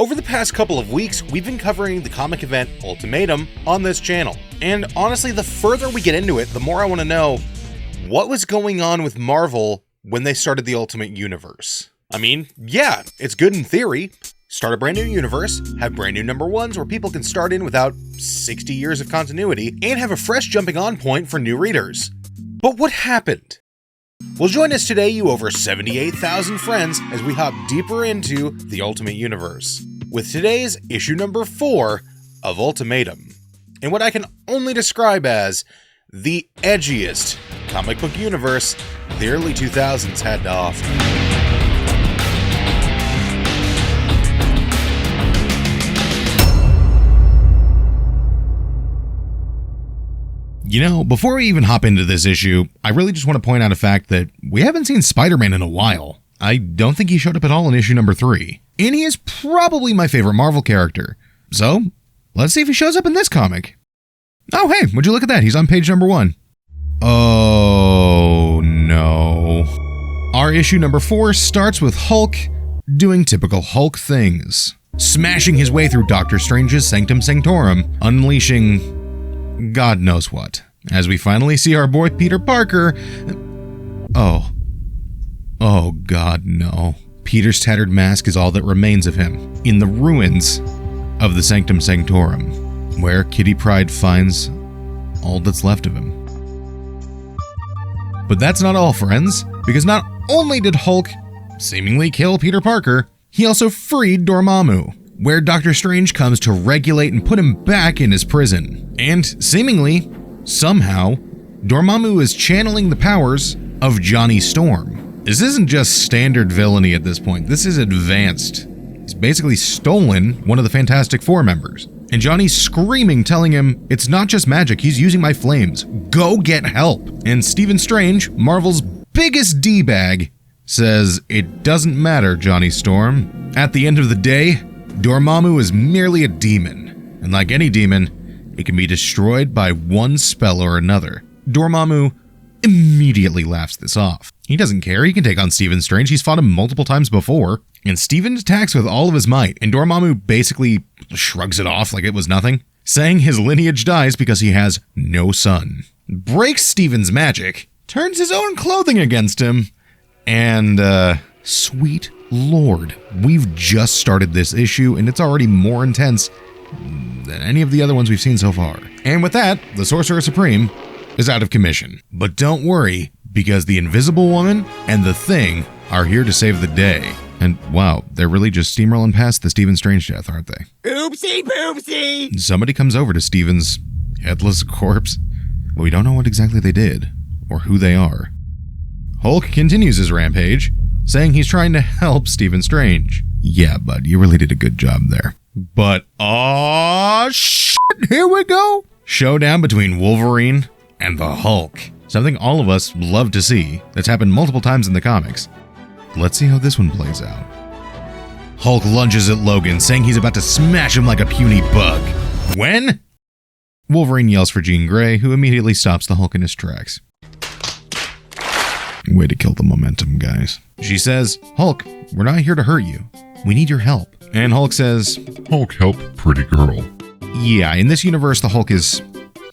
Over the past couple of weeks, we've been covering the comic event Ultimatum on this channel. And honestly, the further we get into it, the more I want to know what was going on with Marvel when they started the Ultimate Universe. I mean, yeah, it's good in theory. Start a brand new universe, have brand new number ones where people can start in without 60 years of continuity, and have a fresh jumping on point for new readers. But what happened? Well, join us today, you over 78,000 friends, as we hop deeper into the Ultimate Universe, with today's issue number 4 of Ultimatum, in what I can only describe as the edgiest comic book universe the early 2000s had to offer. You know, before we even hop into this issue, I really just want to point out a fact that we haven't seen Spider-Man in a while. I don't think he showed up at all in issue number 3. And he is probably my favorite Marvel character. So, let's see if he shows up in this comic. Oh, hey, would you look at that? He's on page number 1. Oh, no. Our issue number 4 starts with Hulk doing typical Hulk things. Smashing his way through Doctor Strange's Sanctum Sanctorum, unleashing God knows what, as we finally see our boy Peter Parker. Oh God, no. Peter's tattered mask is all that remains of him, in the ruins of the Sanctum Sanctorum, where Kitty Pryde finds all that's left of him. But that's not all, friends, because not only did Hulk seemingly kill Peter Parker, he also freed Dormammu, where Doctor Strange comes to regulate and put him back in his prison. And seemingly, somehow, Dormammu is channeling the powers of Johnny Storm. This isn't just standard villainy at this point, this is advanced. He's basically stolen one of the Fantastic Four members. And Johnny's screaming, telling him, "It's not just magic, he's using my flames. Go get help." And Stephen Strange, Marvel's biggest D-bag, says, "It doesn't matter, Johnny Storm. At the end of the day, Dormammu is merely a demon, and like any demon, it can be destroyed by one spell or another." Dormammu immediately laughs this off. He doesn't care, he can take on Stephen Strange, he's fought him multiple times before, and Stephen attacks with all of his might, and Dormammu basically shrugs it off like it was nothing, saying his lineage dies because he has no son. Breaks Stephen's magic, turns his own clothing against him, and sweet Lord, we've just started this issue and it's already more intense than any of the other ones we've seen so far. And with that, the Sorcerer Supreme is out of commission. But don't worry, because the Invisible Woman and the Thing are here to save the day. And wow, they're really just steamrolling past the Stephen Strange death, aren't they? Oopsie poopsie! Somebody comes over to Stephen's headless corpse, but we don't know what exactly they did or who they are. Hulk continues his rampage, saying he's trying to help Stephen Strange. Yeah, bud, you really did a good job there. But, shit, here we go! Showdown between Wolverine and the Hulk. Something all of us love to see, that's happened multiple times in the comics. Let's see how this one plays out. Hulk lunges at Logan, saying he's about to smash him like a puny bug. When? Wolverine yells for Jean Grey, who immediately stops the Hulk in his tracks. Way to kill the momentum, guys. She says, "Hulk, we're not here to hurt you. We need your help." And Hulk says, "Hulk, help pretty girl." Yeah, in this universe, the Hulk is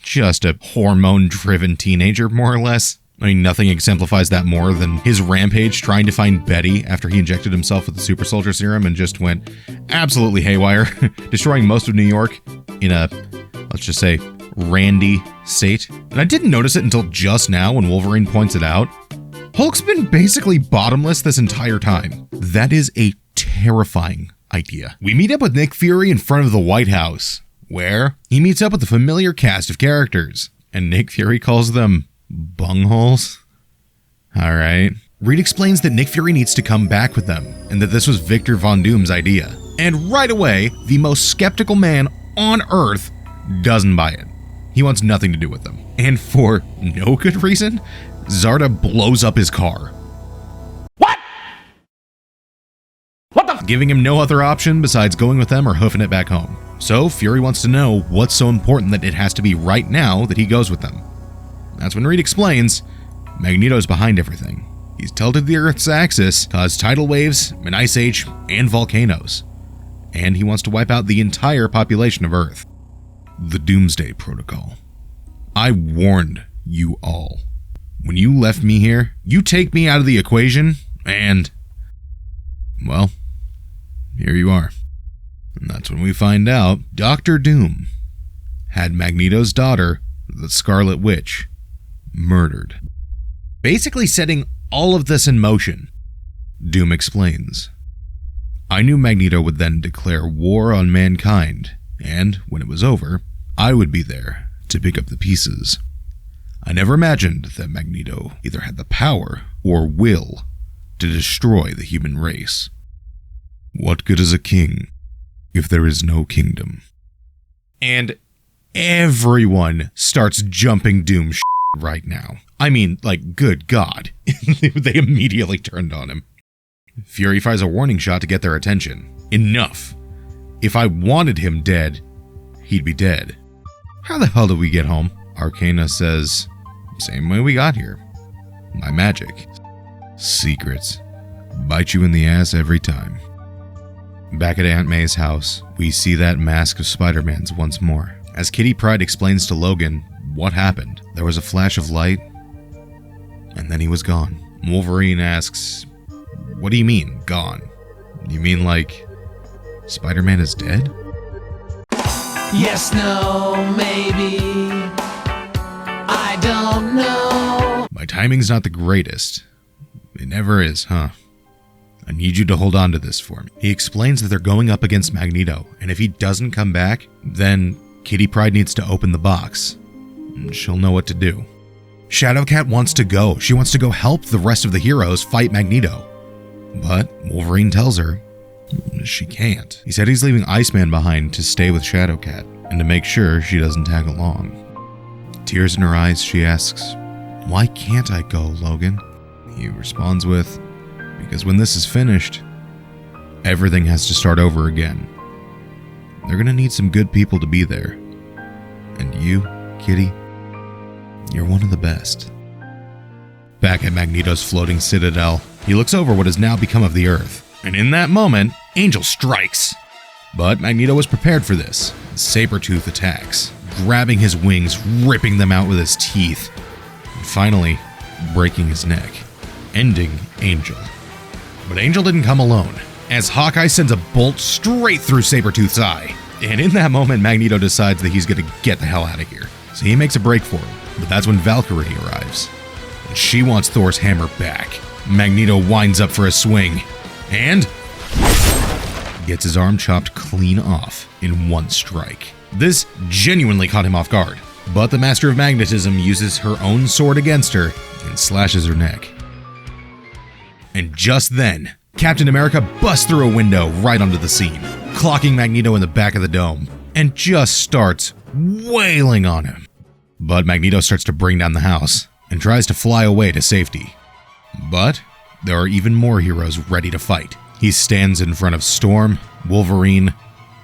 just a hormone-driven teenager, more or less. I mean, nothing exemplifies that more than his rampage trying to find Betty after he injected himself with the super soldier serum and just went absolutely haywire, destroying most of New York in a, let's just say, randy state. And I didn't notice it until just now when Wolverine points it out. Hulk's been basically bottomless this entire time. That is a terrifying idea. We meet up with Nick Fury in front of the White House, where he meets up with a familiar cast of characters, and Nick Fury calls them bungholes. Alright. Reed explains that Nick Fury needs to come back with them, and that this was Victor Von Doom's idea. And right away, the most skeptical man on Earth doesn't buy it. He wants nothing to do with them. And for no good reason, Zarda blows up his car. What? What the? Giving him no other option besides going with them or hoofing it back home. So Fury wants to know what's so important that it has to be right now that he goes with them. That's when Reed explains Magneto's behind everything. He's tilted the Earth's axis, caused tidal waves, an ice age, and volcanoes. and he wants to wipe out the entire population of Earth. The Doomsday Protocol. I warned you all. When you left me here, you take me out of the equation, and, well, here you are. And that's when we find out Dr. Doom had Magneto's daughter, the Scarlet Witch, murdered. Basically setting all of this in motion. Doom explains. I knew Magneto would then declare war on mankind, and when it was over, I would be there to pick up the pieces. I never imagined that Magneto either had the power or will to destroy the human race. What good is a king if there is no kingdom? And everyone starts jumping Doom right now. I mean, like, good God. They immediately turned on him. Fury fires a warning shot to get their attention. Enough. If I wanted him dead, he'd be dead. How the hell did we get home? Arcana says, same way we got here. My magic. Secrets. Bite you in the ass every time. Back at Aunt May's house, we see that mask of Spider-Man's once more. As Kitty Pryde explains to Logan what happened, there was a flash of light, and then he was gone. Wolverine asks, what do you mean, gone? You mean like Spider-Man is dead? Yes, no, maybe. I don't know. My timing's not the greatest. It never is, huh? I need you to hold on to this for me. He explains that they're going up against Magneto, and if he doesn't come back, then Kitty Pryde needs to open the box. And she'll know what to do. Shadowcat wants to go. She wants to go help the rest of the heroes fight Magneto. But Wolverine tells her she can't. He said he's leaving Iceman behind to stay with Shadowcat, and to make sure she doesn't tag along. Tears in her eyes, she asks, why can't I go, Logan? He responds with, because when this is finished, everything has to start over again. They're gonna need some good people to be there. And you, Kitty, you're one of the best. Back at Magneto's floating Citadel, he looks over what has now become of the Earth. And in that moment, Angel strikes. But Magneto was prepared for this. Sabretooth attacks, grabbing his wings, ripping them out with his teeth, and finally breaking his neck, ending Angel. But Angel didn't come alone, as Hawkeye sends a bolt straight through Sabretooth's eye. And in that moment, Magneto decides that he's gonna get the hell out of here. So he makes a break for him, but that's when Valkyrie arrives. And she wants Thor's hammer back. Magneto winds up for a swing, and gets his arm chopped clean off in one strike. This genuinely caught him off guard, but the Master of Magnetism uses her own sword against her and slashes her neck. And just then, Captain America busts through a window right onto the scene, clocking Magneto in the back of the dome, and just starts wailing on him. But Magneto starts to bring down the house and tries to fly away to safety. But there are even more heroes ready to fight. He stands in front of Storm, Wolverine,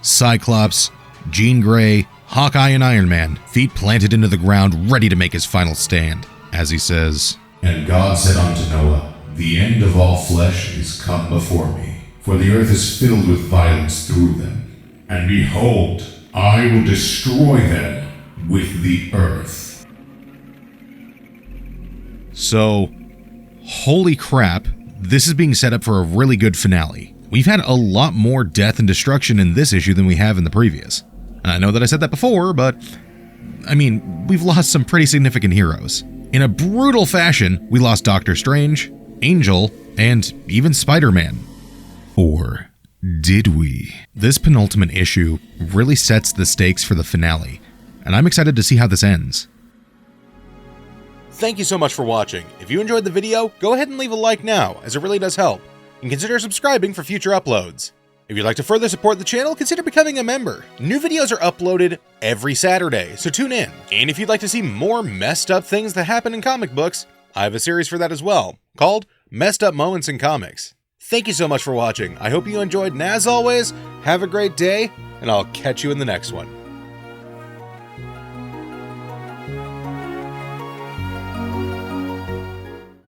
Cyclops, Jean Grey, Hawkeye, and Iron Man, feet planted into the ground, ready to make his final stand. As he says, And God said unto Noah, the end of all flesh is come before me, for the earth is filled with violence through them. And behold, I will destroy them with the earth. so, holy crap, this is being set up for a really good finale. We've had a lot more death and destruction in this issue than we have in the previous. I know that I said that before, but I mean, we've lost some pretty significant heroes. In a brutal fashion, we lost Doctor Strange, Angel, and even Spider-Man. Or did we? This penultimate issue really sets the stakes for the finale, and I'm excited to see how this ends. Thank you so much for watching. If you enjoyed the video, go ahead and leave a like now, as it really does help, and consider subscribing for future uploads. If you'd like to further support the channel, consider becoming a member. New videos are uploaded every Saturday, so tune in. And if you'd like to see more messed up things that happen in comic books, I have a series for that as well, called Messed Up Moments in Comics. Thank you so much for watching. I hope you enjoyed, and as always, have a great day, and I'll catch you in the next one.